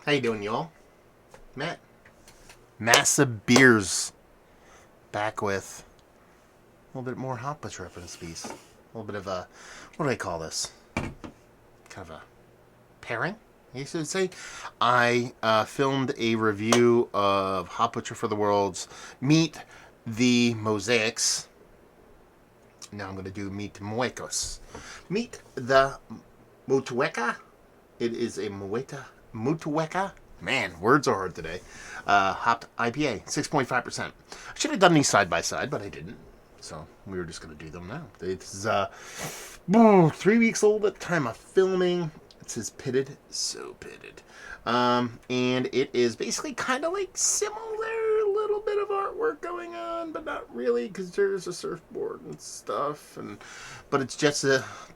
How you doing, y'all? Matt. Massive Beers. Back with a little bit more Hot Butcher reference piece. A little bit of a, what do I call this? Kind of a pairing, I guess you would say. I filmed a review of Hot Butcher for the World's Meet the Mosaics. Now I'm going to do Meet the Motuekas. Meet the Motueka. It is a Motueka. Man, words are hard today. Hopped IPA, 6.5%. I should have done these side by side, but I didn't. So we were just going to do them now. It's 3 weeks old at the time of filming. It says pitted, so pitted. And it is basically kind of like similar, a little bit of artwork going on, but not really because there's a surfboard and stuff. But it's just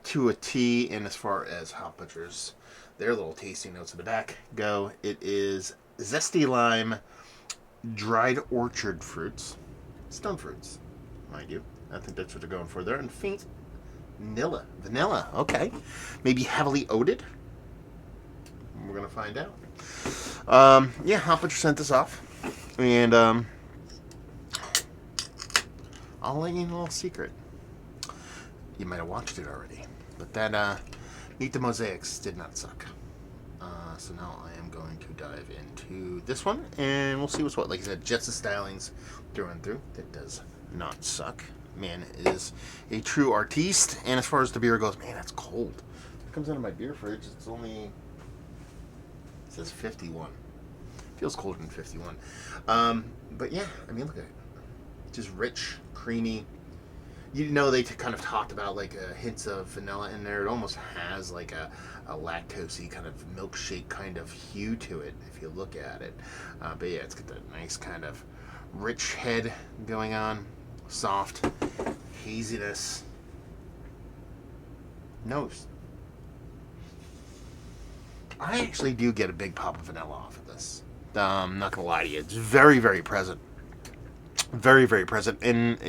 to a T. And as far as Hot Butchers, their little tasting notes in the back go, it is zesty lime, dried orchard fruits, stone fruits, mind you. I think that's what they're going for there. And faint vanilla. Okay, maybe heavily oated. We're gonna find out. Yeah, Hot Butcher sent this off, and I'll let you know a little secret. You might have watched it already, but that Meet the Mosaics did not suck. So now I am going to dive into this one, and we'll see what's what. Like I said, Jets of Stylings through and through. That does not suck. Man is a true artiste. And as far as the beer goes, man, that's cold. It comes out of my beer fridge. It's only, it says 51. Feels colder than 51. But yeah, I mean, look at it. Just rich, creamy. You know, they kind of talked about like hints of vanilla in there. It almost has like a lactosey kind of milkshake kind of hue to it if you look at it. But yeah, it's got that nice kind of rich head going on, soft haziness. Nose. I actually do get a big pop of vanilla off of this. I'm not gonna lie to you, it's very, very present. Very, very present, and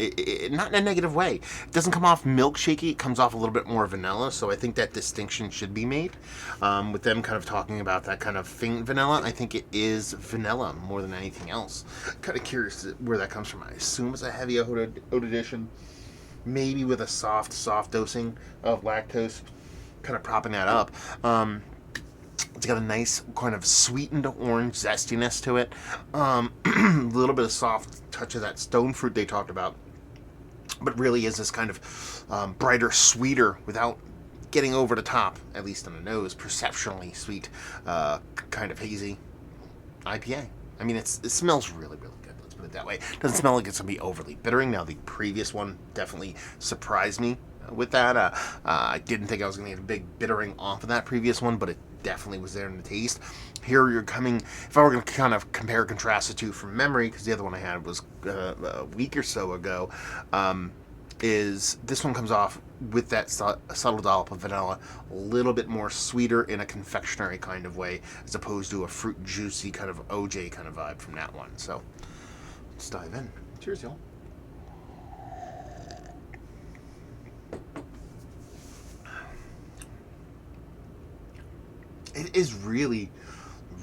not in a negative way. It doesn't come off milkshakey. It comes off a little bit more vanilla, so I think that distinction should be made. With them kind of talking about that kind of faint vanilla, I think it is vanilla more than anything else. Kind of curious where that comes from. I assume it's a heavy oat addition, maybe with a soft dosing of lactose, kind of propping that up. It's got a nice kind of sweetened orange zestiness to it. A little bit of soft touch of that stone fruit they talked about. But really is this kind of brighter, sweeter, without getting over the top, at least on the nose, perceptually sweet, kind of hazy IPA. I mean, it smells really, really good. Let's put it that way. It doesn't smell like it's going to be overly bittering. Now, the previous one definitely surprised me with that. I didn't think I was going to get a big bittering off of that previous one, but it definitely was there in the taste. Here you're coming, if I were going to kind of compare and contrast the two from memory, because the other one I had was a week or so ago, is this one comes off with that subtle dollop of vanilla, a little bit more sweeter in a confectionery kind of way, as opposed to a fruit juicy kind of OJ kind of vibe from that one. So let's dive in. Cheers, y'all. It is really,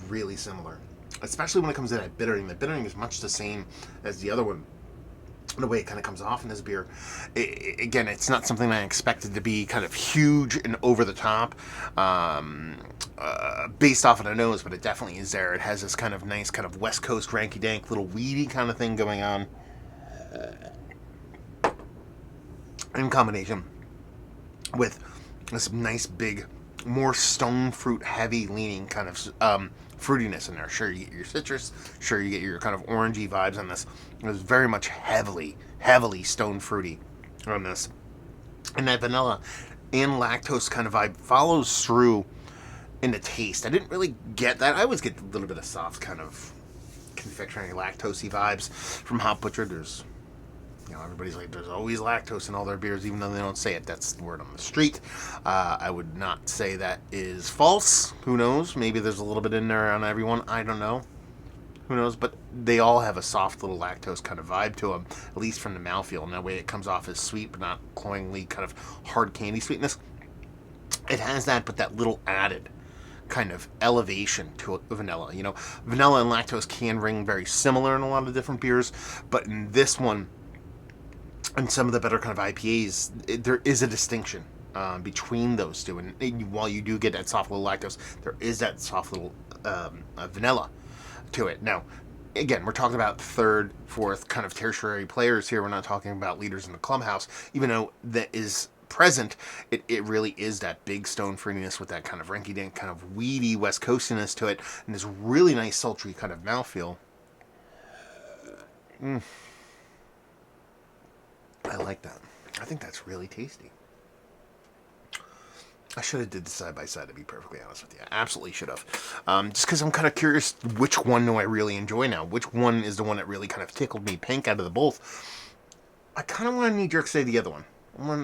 really similar, especially when it comes to that bittering. The bittering is much the same as the other one, the way it kind of comes off in this beer. Again, it's not something I expected to be kind of huge and over the top based off of the nose, but it definitely is there. It has this kind of nice kind of West Coast ranky-dank little weedy kind of thing going on in combination with this nice big, more stone fruit heavy leaning kind of fruitiness in there. Sure, you get your citrus. Sure, you get your kind of orangey vibes on this. It was very much heavily stone fruity on this. And that vanilla and lactose kind of vibe follows through in the taste. I didn't really get that. I always get a little bit of soft kind of confectionery lactosey vibes from Hot Butcher. There's, you know, everybody's like, there's always lactose in all their beers, even though they don't say it. That's the word on the street. I would not say that is false. Who knows? Maybe there's a little bit in there on everyone. I don't know. Who knows? But they all have a soft little lactose kind of vibe to them, at least from the mouthfeel. And that way it comes off as sweet, but not cloyingly kind of hard candy sweetness. It has that, but that little added kind of elevation to a vanilla. You know, vanilla and lactose can ring very similar in a lot of different beers, but in this one, and some of the better kind of IPAs, there is a distinction between those two. And while you do get that soft little lactose, there is that soft little vanilla to it. Now, again, we're talking about third, fourth kind of tertiary players here. We're not talking about leaders in the clubhouse, even though that is present. It really is that big stone fruitiness with that kind of rinky-dink, kind of weedy West Coastiness to it, and this really nice sultry kind of mouthfeel. I like that. I think that's really tasty. I should have did the side by side, to be perfectly honest with you. I absolutely should have. Just because I'm kind of curious, which one do I really enjoy now? Which one is the one that really kind of tickled me pink out of the both? I kind of want to knee-jerk say the other one.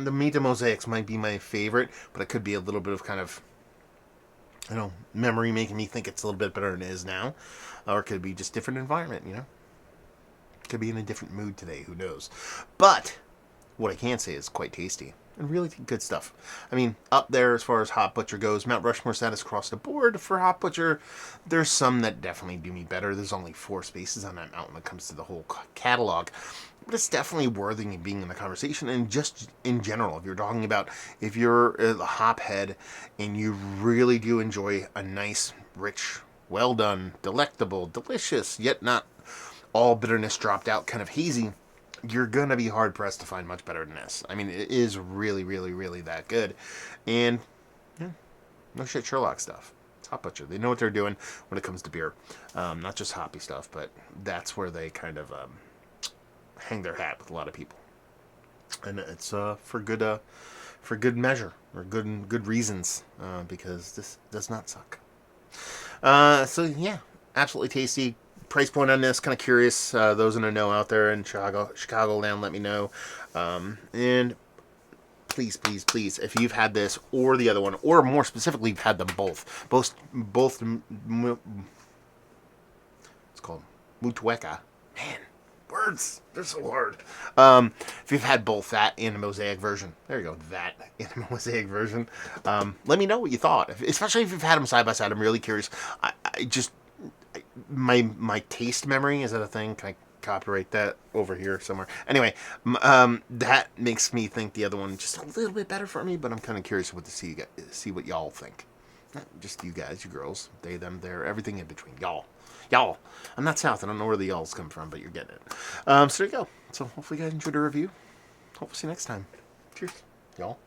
The Meta Mosaics might be my favorite, but it could be a little bit of kind of, you know, memory making me think it's a little bit better than it is now. Or it could be just different environment, you know? Could be in a different mood today, who knows? But what I can say is quite tasty and really good stuff. I mean, up there as far as Hop Butcher goes, Mount Rushmore status across the board for Hop Butcher. There's some that definitely do me better. There's only 4 spaces on that mountain when it comes to the whole catalog. But it's definitely worthy of being in the conversation. And just in general, if you're talking about, if you're a hop head and you really do enjoy a nice, rich, well done, delectable, delicious, yet not all bitterness dropped out kind of hazy, you're going to be hard-pressed to find much better than this. I mean, it is really, really, really that good. And, yeah, no shit Sherlock stuff. It's Hop Butcher. They know what they're doing when it comes to beer. Not just hoppy stuff, but that's where they kind of hang their hat with a lot of people. And it's for good measure, or good reasons, because this does not suck. So, yeah, absolutely tasty. Price point on this, kind of curious. Those in the know out there in Chicagoland, let me know. And please, please, please, if you've had this or the other one, or more specifically, you've had them both. It's called Motueka. Man, words, they're so hard. If you've had both that and the Mosaic version, there you go, that and the Mosaic version. Let me know what you thought, especially if you've had them side by side. I'm really curious. My taste memory, is that a thing? Can I copyright that over here somewhere? Anyway, that makes me think the other one just a little bit better for me, but I'm kind of curious what to see what y'all think. Not just you guys, you girls, they, them, there, everything in between. Y'all. I'm not South. I don't know where the y'alls come from, but you're getting it. So there you go. So hopefully you guys enjoyed the review. Hope to see you next time. Cheers, y'all.